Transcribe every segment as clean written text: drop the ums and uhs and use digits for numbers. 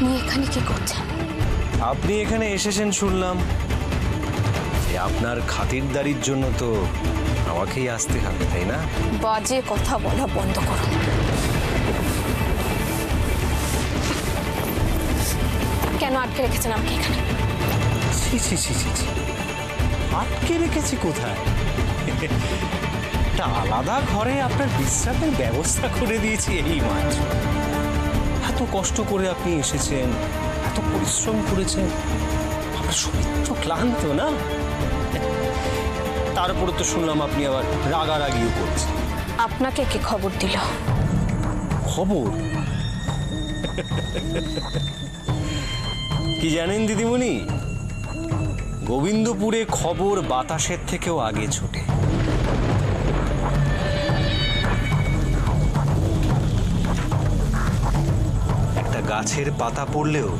আপনি এখানে কি করছেন? আপনি এখানে এসেছেন শুনলাম, আপনার খাতিরদারির জন্য তো আমাকেই আসতে হবে, তাই না? বাজে কথা বলা বন্ধ করুন। কেন আটকে রেখেছেন আমাকে এখানে? ছি ছি ছি ছি ছি, আটকে রেখেছি কোথায়? একটা আলাদা ঘরে আপনার বিশ্রামের ব্যবস্থা করে দিয়েছি এই মাত্র। এত কষ্ট করে আপনি এসেছেন, এত পরিশ্রম করেছেন, আপনার শরীর তো ক্লান্ত না? তারপরে তো শুনলাম আপনি আবার রাগারাগিও করছেন। আপনাকে কে খবর দিল? খবর? কি জানেন দিদিমণি, গোবিন্দপুরে খবর বাতাসের থেকেও আগে ছোটে। একটা গাছের পাতা পড়লেও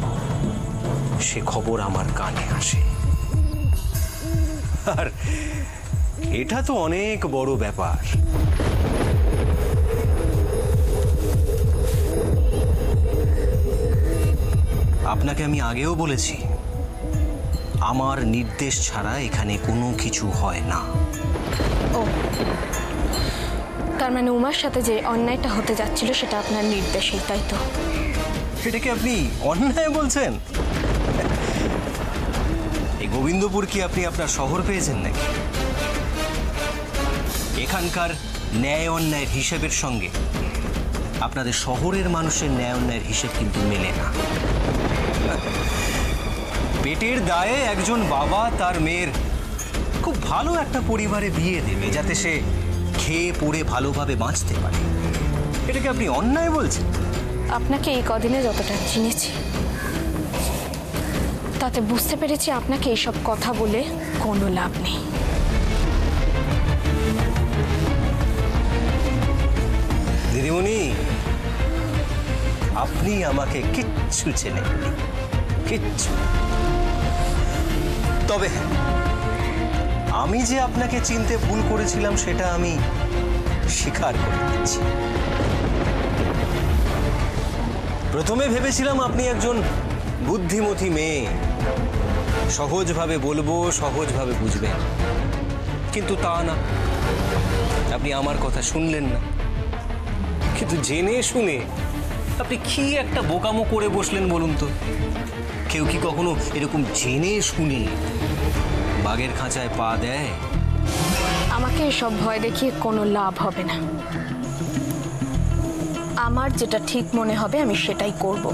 সে খবর আমার কানে আসে। আর এটা তো অনেক বড় ব্যাপার। আপনাকে আমি আগেও বলেছি, আমার নির্দেশ ছাড়া এখানে কোনো কিছু হয় না। ও, তার মানে উমার সাথে যে অন্যায়টা হতে যাচ্ছিল সেটা আপনার নির্দেশেই, তাই তো? এটাকে আপনি অন্যায় বলছেন? এই গোবিন্দপুর কি আপনি আপনার শহর পেয়েছেন নাকি? এখানকার ন্যায় অন্যায়ের হিসেবের সঙ্গে আপনাদের শহরের মানুষের ন্যায় অন্যায়ের হিসেব কিন্তু মেলে না। পেটের দায়ে একজন বাবা তার মেয়ের খুব ভালো একটা পরিবারে বিয়ে দেবে, যাতে সে খেয়ে পড়ে ভালোভাবে বাঁচতে পারে। এটাকে আপনি অন্যায় বলছেন? আপনাকে এই কদিনে যতটা চিনেছি তাতে বুঝতে পেরেছি আপনাকে এইসব কথা বলে কোনো লাভ নেই। দিদিমণি, আপনি আমাকে কিচ্ছু চেনেননি, কিচ্ছু। তবে আমি যে আপনাকে চিনতে ভুল করেছিলাম সেটা আমি স্বীকার করে নিচ্ছি। প্রথমে ভেবেছিলাম আপনি একজন বুদ্ধিমতী মেয়ে, সহজভাবে বলবো, সহজভাবে বুঝবেন, কিন্তু তা না। আপনি আমার কথা শুনলেন না, কিন্তু জেনে শুনে আপনি কি একটা বোকামো করে বসলেন বলুন তো? কেউ কি কখনো এরকম জেনে শুনে বাঘের খাঁচায় পা দেয়? আমাকে এসব ভয় দেখিয়ে কোনো লাভ হবে না। আমার যেটা ঠিক মনে হবে আমি সেটাই করব।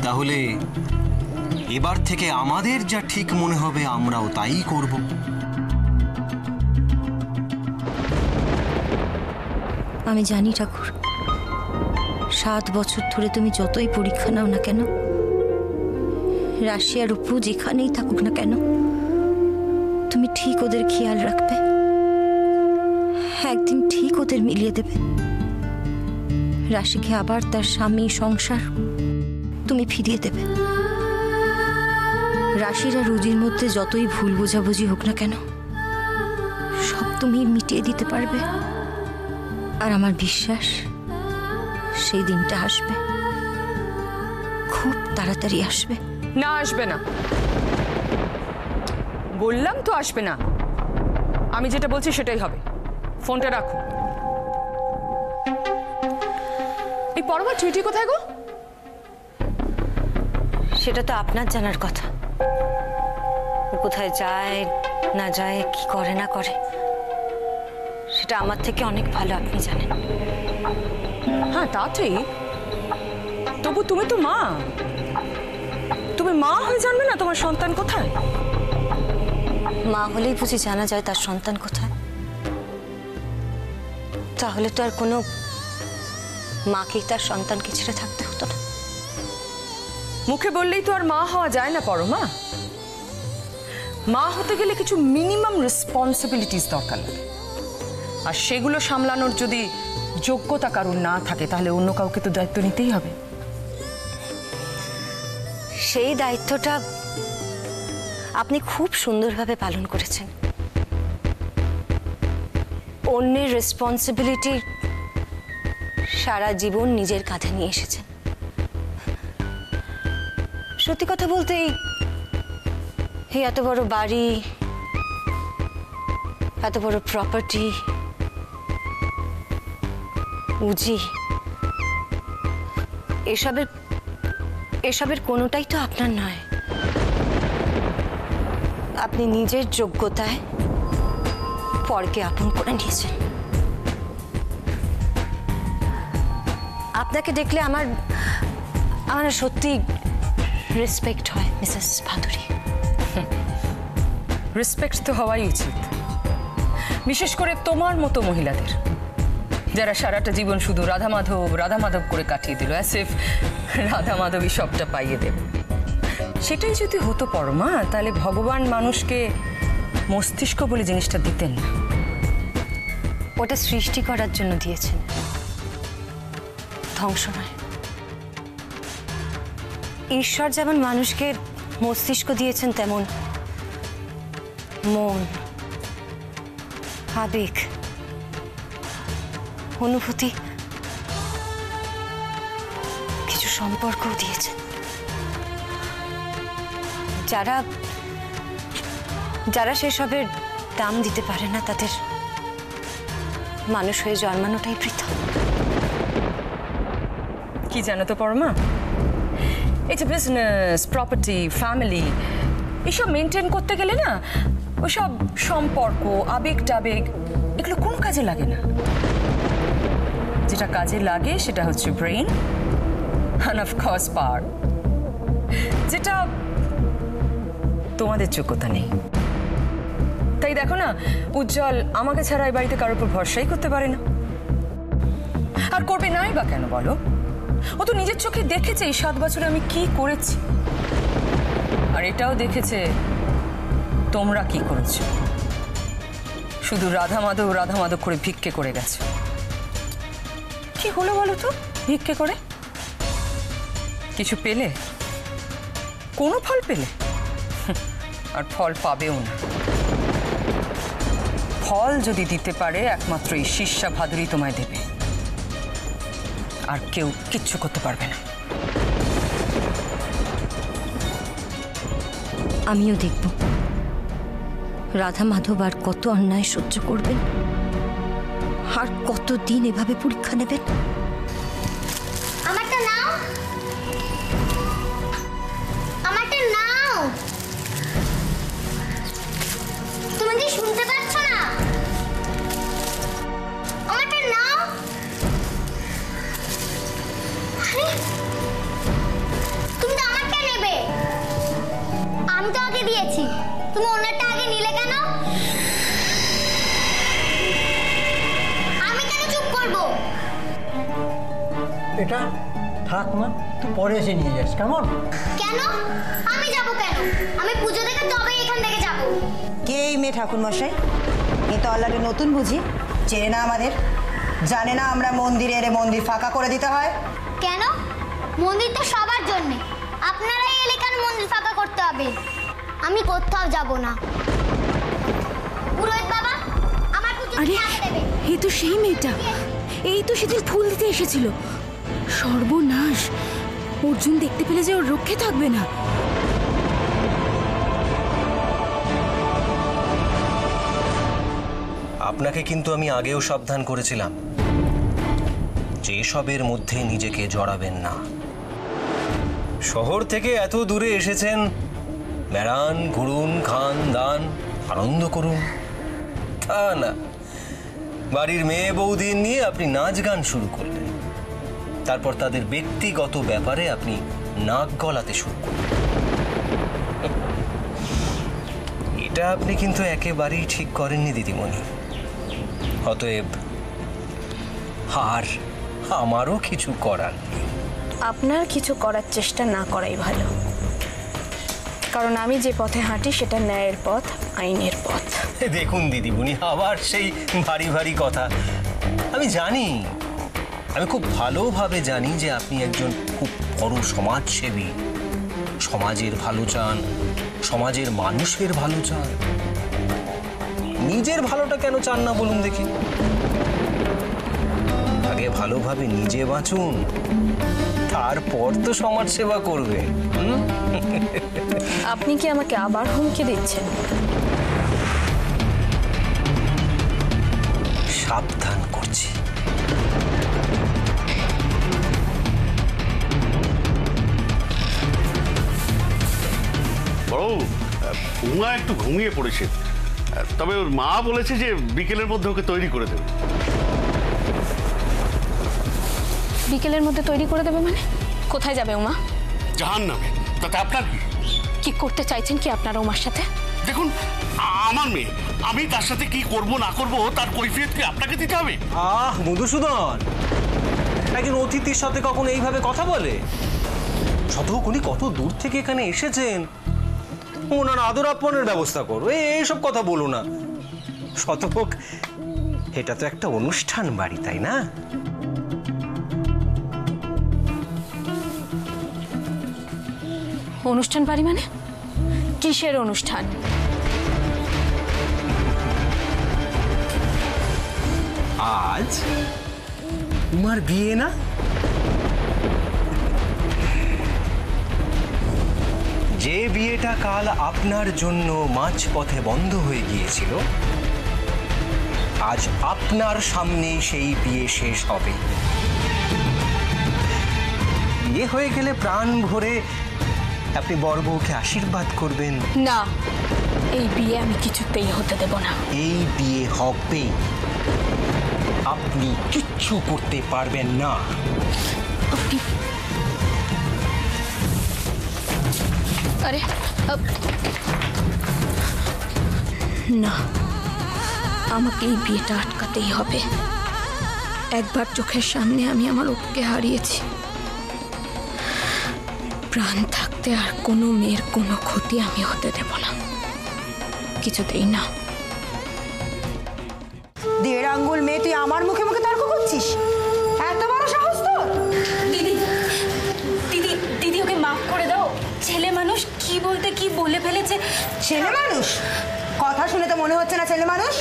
তাহলে এবার থেকে আমাদের যা ঠিক মনে হবে আমরাও তাই করব। আমি জানি ঠাকুর, 7 বছর ধরে তুমি যতই পরীক্ষা নাও না কেন, রাশিয়ার উপর যেখানেই থাকুক না কেন, তুমি ঠিক ওদের খেয়াল রাখবে, একদিন ঠিক ওদের মিলিয়ে দেবে। রাশিকে আবার তার স্বামী, সংসার তুমি ফিরিয়ে দেবে। রাশির আর রুজির মধ্যে যতই ভুল বোঝাবুঝি হোক না কেন, সব তুমি মিটিয়ে দিতে পারবে। আর আমার বিশ্বাস সেই দিনটা আসবে, খুব তাড়াতাড়ি আসবে। না, আসবে না, বললাম তো আসবে না। আমি যেটা বলছি সেটাই হবে। ফোনটা রাখো। এই পরমা চুইটি কোথায় গো? সেটা তো আপনার জানার কথা। ও কোথায় যায় না যায়, কি করে না করে, সেটা আমার থেকে অনেক ভালো আপনি জানেন। হ্যাঁ, তা ঠিক। তবু তুমি তো মা, তুমি মা হয়ে জানবে না তোমার সন্তান কোথায়? মা হলেই বুঝি জানা যায় তার সন্তান কোথায়? তাহলে তো আর কোনো মাকেই তার সন্তানকে ছেড়ে থাকতে হতো না। মুখে বললেই তো আর মা হওয়া যায় না পরমা। মা হতে গেলে কিছু মিনিমাম রেসপন্সিবিলিটিস দরকার লাগে, আর সেগুলো সামলানোর যদি যোগ্যতা কারোর না থাকে তাহলে অন্য কাউকে তো দায়িত্ব নিতেই হবে। সেই দায়িত্বটা আপনি খুব সুন্দরভাবে পালন করেছেন। অন্যের রেসপন্সিবিলিটি সারা জীবন নিজের কাঁধে নিয়ে এসেছেন। সত্যি কথা বলতে এই এত বড় বাড়ি, এত বড় প্রপার্টি, উজি, এসবের কোনোটাই তো আপনার নয়। আপনি নিজের যোগ্যতায় পরকে আপন করে নিয়েছেন। আপনাকে দেখলে আমার সত্যি রেসপেক্ট হয় মিসেস ভাদুরী। রেসপেক্ট তো হওয়াই উচিত, বিশেষ করে তোমার মতো মহিলাদের, যারা সারাটা জীবন শুধু রাধা মাধব করে কাটিয়ে দিল, অ্যাজ ইফ রাধা মাধবই সবটা পাইয়ে দেবে। সেটাই যদি হতো পরমা, তাহলে ভগবান মানুষকে মস্তিষ্ক বলে জিনিসটা দিতেন না। ওটা সৃষ্টি করার জন্য দিয়েছেন, ধ্বংস নয়। ঈশ্বর যেমন মানুষকে মস্তিষ্ক দিয়েছেন, তেমন মন, আবেগ, অনুভূতি, কিছু সম্পর্কও দিয়েছেন। যারা সেসবের দাম দিতে পারে না, তাদের মানুষ হয়ে জন্মানোটাই বৃথা। কি জানো তো পরমা, এই যে বিজনেস, প্রপার্টি, ফ্যামিলি, এসব মেনটেন করতে গেলে না ওইসব সম্পর্ক, আবেগ টাবেগ, এগুলো কোনো কাজে লাগে না। যেটা কাজে লাগে সেটা হচ্ছে ব্রেইন and of course পাওয়ার, যেটা তোমাদের যোগ্যতা নেই। তাই দেখো না, উজ্জ্বল আমাকে ছাড়া এই বাড়িতে কারোর উপর ভরসাই করতে পারে না। আর করবে নাই বা কেন বলো? ও তো নিজের চোখে দেখেছে এই 7 বছরে আমি কি করেছি, আর এটাও দেখেছে তোমরা কি করেছো। শুধু রাধা মাধব করে ভিক্ষে করে গেছে। কি হলো বলো তো ভিক্ষে করে? কিছু পেলে? কোনো ফল পেলে? আর ফল পাবেও না। ফল যদি দিতে পারে একমাত্র এই শিষ্যা ভাদুরী তোমায় দেবে, আর কেউ কিচ্ছু করতে পারবে না। আমিও দেখব রাধা মাধব আর কত অন্যায় সহ্য করবেন, আর কতদিন এভাবে পরীক্ষা নেবেন। আমারটা নাও, আমারটা নাও। তুমি কি শুনতে পাচ্ছ না? আমারটা নাও। আরে তুমি তো আমারটা নেবে। আমি তো আগে দিয়েছি, তুমি ওনারটা আগে নিলে কেন? আমি কেন চুপ করবো? এটা থাক না, তুই পরে এসে নিয়ে যাস, কেমন? কেন? আমি যাব কেন? আমি পুজো দেখে তবে এখান থেকে যাব। কে এই মেয়ে ঠাকুর মশাই? এ তো অলরেডি নতুন বুঝি, চেনে না আমাদের, জানে না আমরা মন্দিরে এলে মন্দির ফাঁকা করে দিতে হয়। কেন? মন্দির তো সবার জন্য, আপনারাই এলে কেন মন্দির ফাঁকা করতে হবে? আমি কোথাও যাব না। পুরোহিত বাবা, আমার পুজো আগে দেবে। এই তো সেই মেয়েটা, এই তো সেদিন ফুল দিতে এসেছিল। সর্বনাশ, অর্জুন দেখতে পেলে যে ওর রক্ষে থাকবে না। আপনাকে কিন্তু আমি আগেও সাবধান করেছিলাম যে এসবের মধ্যে নিজেকে জড়াবেন না। শহর থেকে এত দূরে এসেছেন, বেড়ান, ঘুরুন, খান, দান, আনন্দ করুন। তা না, বাড়ির মেয়ে বৌদি নিয়ে আপনি নাচ গান শুরু করলেন, তারপর তাদের ব্যক্তিগত ব্যাপারে আপনি নাক গলাতে শুরু করলেন। এটা আপনি কিন্তু একেবারেই ঠিক করেননি দিদিমণি। অতএব আর আমারও কিছু করার নেই। আপনার কিছু করার চেষ্টা না করাই ভালো, কারণ আমি যে পথে হাঁটি সেটা ন্যায়ের পথ, আইনের পথ। দেখুন দিদিমণি, আবার সেই ভারী ভারী কথা। আমি জানি, আমি খুব ভালোভাবে জানি যে আপনি একজন খুব বড় সমাজসেবী, সমাজের ভালো চান, সমাজের মানুষের ভালো চান। নিজের ভালোটা কেন চান না বলুন দেখি? আগে আগে ভালোভাবে নিজে বাঁচুন, তারপর তো সমাজ সেবা করবে। আপনি কি আমাকে আবার হুমকি দিচ্ছেন? সাবধান করছি। বড় উমা একটু ঘুমিয়ে পড়েছে, তবে ওর মা বলেছে যে বিকেলের মধ্যে ওকে তৈরি করে দেবে। বিকেলের মধ্যে তৈরি করে দেবে মানে? কোথায় যাবে উমা? জাহান্নামে। তাতে আপনার কি? কি করতে চাইছেন কি আপনারা উমার সাথে? দেখুন, আমার মেয়ে, আমি তার সাথে কি করব না করব তার কৈফিয়ত কি আপনাকে দিতে হবে? মধুসূদন, একজন অতিথির সাথে কখনো এইভাবে কথা বলে? শতক উনি কত দূর থেকে এখানে এসেছেন, ওনার আদর আপ্যায়নের ব্যবস্থা করো, এইসব কথা বলো না। শতক, এটা তো একটা অনুষ্ঠান বাড়ি, তাই না? অনুষ্ঠান বাড়ি মানে? কিসের অনুষ্ঠান? আজ উমার বিয়ে না? যে বিয়েটা কাল আপনার জন্য মাঝপথে বন্ধ হয়ে গিয়েছিল, আজ আপনার সামনেই সেই বিয়ে শেষ হবে। বিয়ে হয়ে গেলে প্রাণ ভরে আপনি বরবউকে আশীর্বাদ করবেন। না, এই বিয়ে আমি কিছুতেই হতে দেব না। এই বিয়ে হবে, আপনি কিচ্ছু করতে পারবেন না। আরে না, আমাকে এই বিয়েটা আটকাতেই হবে। একবার চোখের সামনে আমি আমার অপুকে হারিয়েছি। প্রাণ থাকতে আর কোনো মেয়ের কোনো ক্ষতি আমি হতে দেব না, কিছুতেই না। 1.5 আঙ্গুল মেয়ে, তুই আমার মুখে মুখে তর্ক করছিস? এত বড় সাহস তোর? দিদি দিদি দিদি, ওকে মাফ করে দাও। ছেলে মানুষ কি বলতে কি বলে ফেলেছে। ছেলে মানুষ? কথা শুনে তো মনে হচ্ছে না ছেলে মানুষ।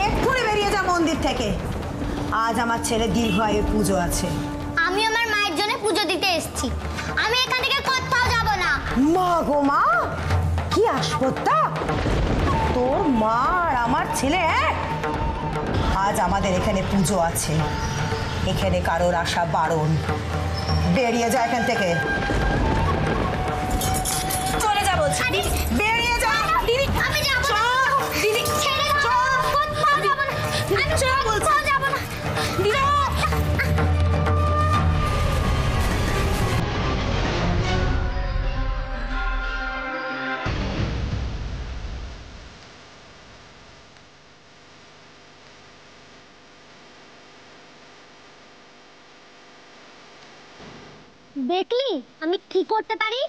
এক্ষুনি বেরিয়ে যা মন্দির থেকে। আজ আমার ছেলে দীর্ঘায়ুর পুজো আছে। আমি আমার মায়ের জন্য পুজো দিতে এসেছি, আমি এখান থেকে কোথাও যাব না। মা গো মা, কি আসপত্তা! তোর মা আর আমার ছেলে এক। আজ আমাদের এখানে পুজো আছে, এখানে কারোর আসা বারণ। বেরিয়ে যা এখান থেকে। চলে যাবো। বেরিয়ে যা। দিদি, আমি যাব না। দিদি, ছেড়ে দাও। কোথাও যাব না। আমি কোথাও যাব না। দিদি, দেখলি আমি কি করতে পারি?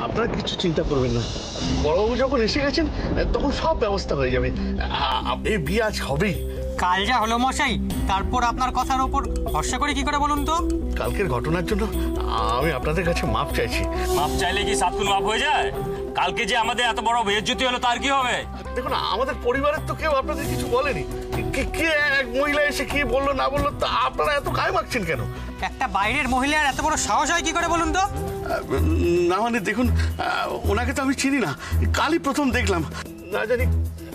আপনারা কিছু চিন্তা করবেন না, বড়বাবু যখন এসে গেছেন তখন সব ব্যবস্থা হয়ে যাবে। এই বিয়ে আজ হবেই। কাল যা হলো মশাই, তারপর আপনার কথার ওপর ভরসা করে কি করে বলুন তো? কালকের ঘটনার জন্য আমি আপনাদের কাছে মাপ চাইছি। মাপ চাইলে কি 7 গুণ মাপ হয়ে যায়? কালকে যে আমাদের এত বড় বেইজ্জতি হলো তার কি হবে? দেখুন, আমাদের পরিবারের তো কেউ আপনাদের কিছু বলেনি। কে এক মহিলা এসে কি বললো না বললো তা আপনারা এত গায়ে মাখছেন কেন? একটা বাইরের মহিলার এত বড় সাহস হয় কি করে বলুন তো? না মানে দেখুন, ওনাকে তো আমি চিনি না, কালই প্রথম দেখলাম। না জানি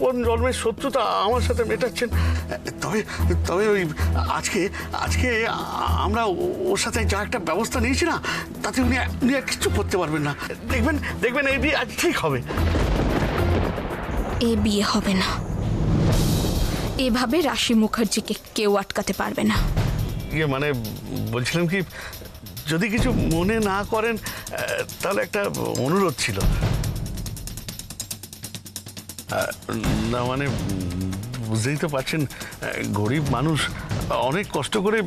কোন জন্মের শত্রুতা আমার সাথে মেটাচ্ছেন। তবে তবে ওই আজকে আজকে আমরা ওর সাথে যা একটা ব্যবস্থা নিয়েছি না, তাতে উনি আর কিছু করতে পারবেন না। দেখবেন এই বিয়ে আজ ঠিক হবে। এ বিয়ে হবে না। এভাবে রাশি মুখার্জিকে কেউ আটকাতে পারবে না। ইয়ে মানে বলছিলাম কি, যদি কিছু মনে না করেন তাহলে একটা অনুরোধ ছিল। না মানে বুঝতেই তো পারছেন, গরিব মানুষ, অনেক কষ্ট করে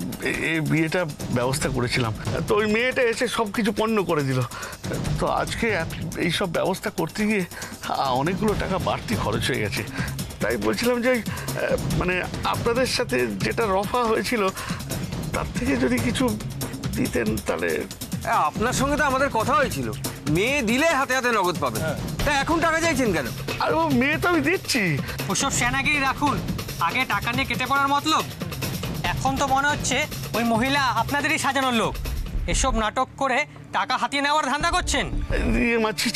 এই বিয়েটা ব্যবস্থা করেছিলাম। তো ওই মেয়েটা এসে সব কিছু পণ্য করে দিল। তো আজকে এই সব ব্যবস্থা করতে গিয়ে অনেকগুলো টাকা বাড়তি খরচ হয়ে গেছে। তাই বলছিলাম যে মানে আপনাদের সাথে যেটা রফা হয়েছিল তার থেকে যদি কিছু দিতেন তাহলে। আপনার সঙ্গে তো আমাদের কথা হয়েছিল, মেয়ে দিলে হাতে হাতে নগদ পাবে, তা এখন টাকা চাইছেন কেন? আর ও মেয়ে তো আমি দিচ্ছি। ওসব সেনাগিরি রাখুন, আগে টাকা নিয়ে কেটে পড়ার মতলব। এখন তো মনে হচ্ছে ওই মহিলা আপনাদেরই সাজানোর লোক, এসব নাটক করে টাকা হাতিয়ে নেওয়ার ধান্দা করছেন। মাছি,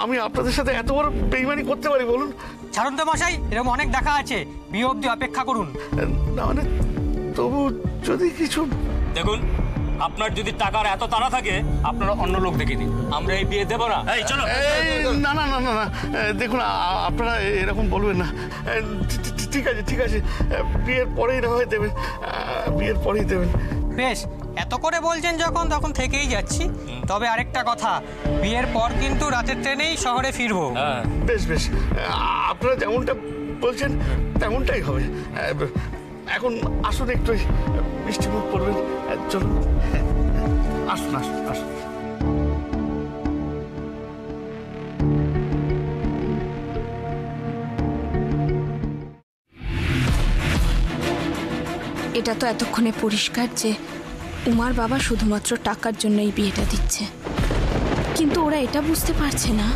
আমি আপনাদের সাথে এত বড় বেইমানি করতে পারি বলুন? ছাড়ুন তো মশাই, এরকম অনেক দেখা আছে, বিয়ে অবধি অপেক্ষা করুন। না মানে তবু যদি কিছু। দেখুন, আপনার যদি টাকার এত তাড়া থাকে আপনারা অন্য লোক দেখে দিন, আমরা এই বিয়ে দেবো না। এই চলো। না না না না না, দেখুন আপনারা এরকম বলবেন না। ঠিক আছে, বিয়ের পরেই না হয় দেবেন, বিয়ের পরেই দেবেন। বেশ, এত করে বলছেন যখন, তখন থেকেই যাচ্ছি। তবে আরেকটা কথা, বিয়ের পর কিন্তু রাতের ট্রেনেই শহরে ফিরবো। বেশ বেশ, আপনারা যেমনটা বলছেন তেমনটাই হবে। এখন আসুন, একটু মিষ্টি মুখ করবেন। চলুন, আসুন আসুন আসুন। এটা তো এতক্ষণে পরিষ্কার যে উমার বাবা শুধুমাত্র টাকার জন্য এই বিয়েটা দিচ্ছে, কিন্তু ওরা এটা বুঝতে পারছে না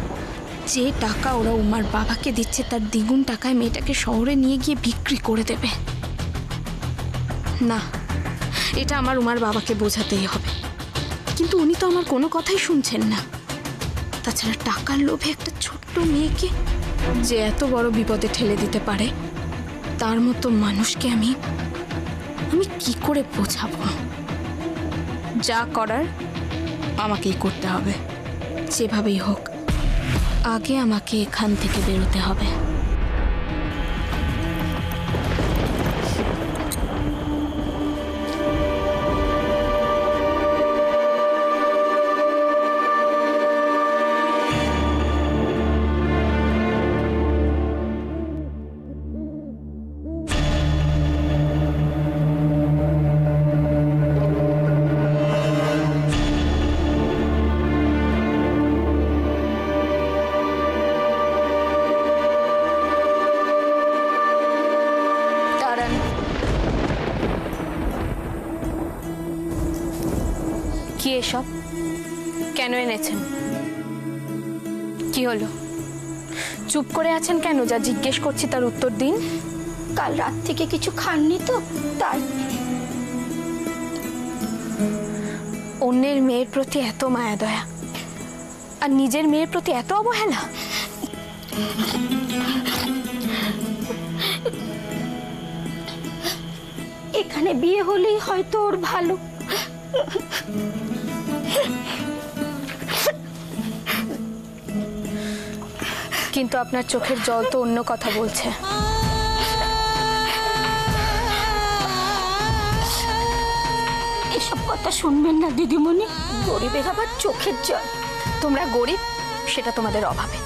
যে টাকা ওরা উমার বাবাকে দিচ্ছে তার দ্বিগুণ টাকায় মেয়েটাকে শহরে নিয়ে গিয়ে বিক্রি করে দেবে। না, এটা আমার উমার বাবাকে বোঝাতেই হবে, কিন্তু উনি তো আমার কোনো কথাই শুনছেন না। তাছাড়া টাকার লোভে একটা ছোট্ট মেয়েকে যে এত বড় বিপদে ঠেলে দিতে পারে, তার মতো মানুষকে আমি কি করে বোঝাবো? যা করার আমাকেই করতে হবে, যেভাবেই হোক আগে আমাকে এখান থেকে বেরোতে হবে। কি এসব কেন এনেছেন? কি হলো, চুপ করে আছেন কেন? যা জিজ্ঞেস করছি তার উত্তর দিন। কাল রাত থেকে কিছু খাননি তো, তাই। অন্যের মেয়ের প্রতি এত মায়া দয়া, আর নিজের মেয়ের প্রতি এত অবহেলা। এখানে বিয়ে হলেই হয়তো ওর ভালো। কিন্তু আপনার চোখের জল তো অন্য কথা বলছে। এসব কথা শুনবেন না দিদিমণি, গরিবের আবার চোখের জল। তোমরা গরিব, সেটা তোমাদের অভাবে,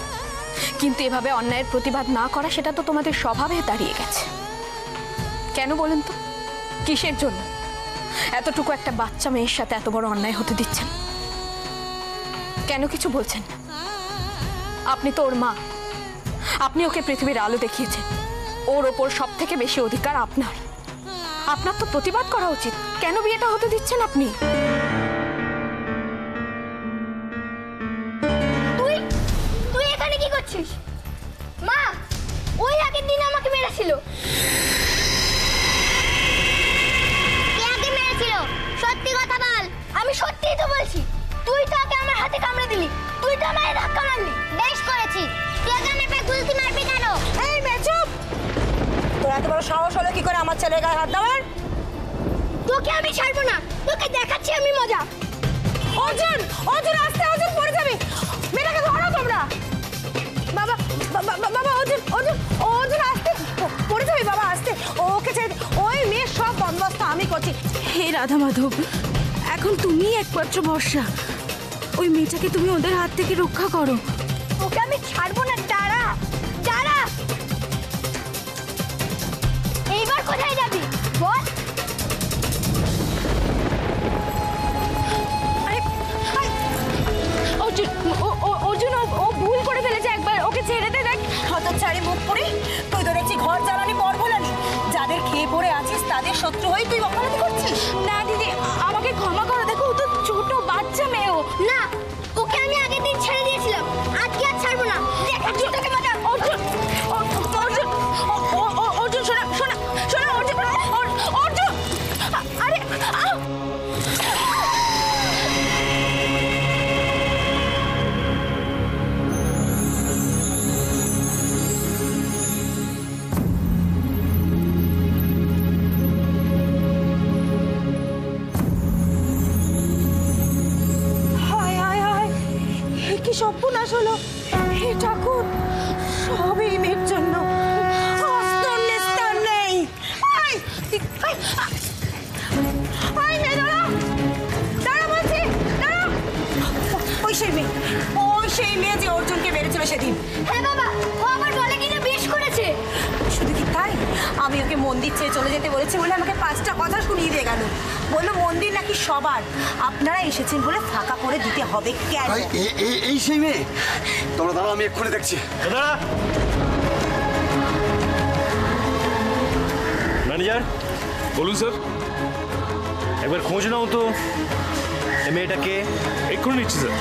কিন্তু এভাবে অন্যায়ের প্রতিবাদ না করা সেটা তো তোমাদের স্বভাবে দাঁড়িয়ে গেছে। কেন বলুন তো, কিসের জন্য এতটুকু একটা বাচ্চা মেয়ের সাথে এত বড় অন্যায় হতে দিচ্ছেন? কেন কিছু বলছেন? আপনি তো ওর মা, আপনি ওকে পৃথিবীর আলো দেখিয়েছেন, ওর ওপর সব থেকে বেশি অধিকার আপনার। আপনার তো প্রতিবাদ করা উচিত। কেন বিয়েটা হতে দিচ্ছেন আপনি? তুই এখানে কি করছিস? মা, ওই আগের দিন আমাকে মেরেছিল। কে আগে মেরেছিল? সত্যি কথা বল। আমি সত্যিই তো বলছি। তুই তো আগে আমার হাতে কামড়ে দিলি, তুই তো আমায় ধাক্কা মারলি। বেশ করেছি। তুই আগে আমার পায়ে গুলতি মারবি কেন? এই মেয়ে চুপ! তোর এত বড় সাহস হলো কি করে আমার ছেলের গায়ে হাত দেওয়ার? তোকে আমি ছাড়বো না, তোকে দেখাচ্ছি আমি মজা। অর্জুন, অর্জুন আস্তে, অর্জুন পড়ে যাবি। মেয়েটাকে ধরো তোমরা। বাবা বাবা, অর্জুন অর্জুন অর্জুন আস্তে, পড়ে যাবি বাবা, আস্তে। ওকে ছেড়ে, ওই মেয়ের সব বন্দোবস্ত আমি করছি। হে রাধা মাধব, এখন তুমি একমাত্র ভরসা। ওই মেয়েটাকে তুমি ওদের হাত থেকে রক্ষা করো। ওকে আমি ছাড়বো না। দাঁড়া দাঁড়া, এইবার কোথায় যাবি বল? অর্জুন, ও ভুল করে ফেলেছে, একবার ওকে ছেড়ে দে। দেখ হতচ্ছাড়ি মুখ পুরি, তুই তো দেখছি ঘর জ্বালানি পর ভোলানি। যাদের খেয়ে পড়ে আছিস তাদের শত্রু হয়ে তুই বকালতি করছিস। না দিদি, আমাকে ক্ষমা করো। দেখো, ও তো ছোট বাচ্চা মেয়ে। না, ওকে আমি আগে দিন। হ্যাঁ বাবা, ও আবার বলে কিনা বিষ করেছে। শুধু কি তাই, আমি ওকে মন্দির ছেড়ে চলে যেতে বলেছি বলে আমাকে 5টা কথা শুনিয়ে দিয়ে গেল। বললো মন্দির নাকি সবার, আপনারা এসেছেন বলে ফাঁকা করে দিতে হবে কেন? এই সেই মেয়ে? তোমরা দাঁড়াও, আমি এক্ষুনি দেখছি। ম্যানেজার, বলুন স্যার। একবার খোঁজ নাও তো এই মেয়েটাকে। এক্ষুনি নিচ্ছি স্যার।